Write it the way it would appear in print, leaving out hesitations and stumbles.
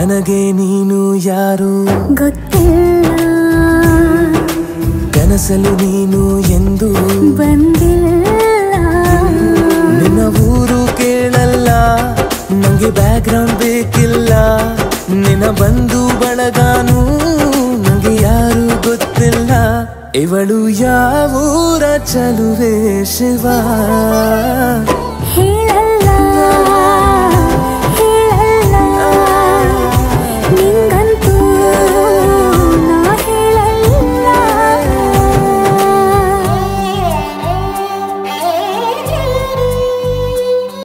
ನನಗೆ ನೀನು ಯಾರು ಗೊತ್ತಿಲ್ಲ, ಕನಸಲು ನೀನು ಎಂದು ಬಂದಿಲ್ಲ. ನಿನ್ನ ಊರು ಕೇಳಲ್ಲ, ನಂಗೆ ಬ್ಯಾಕ್ಗ್ರೌಂಡ್ ಬೇಕಿಲ್ಲ. ನಿನ್ನ ಬಂಧು ಬಳಗಾನು ನಂಗೆ ಯಾರು ಗೊತ್ತಿಲ್ಲ. ಇವಳು ಯಾವೂರ ಚಲುವೆ ಶಿವ.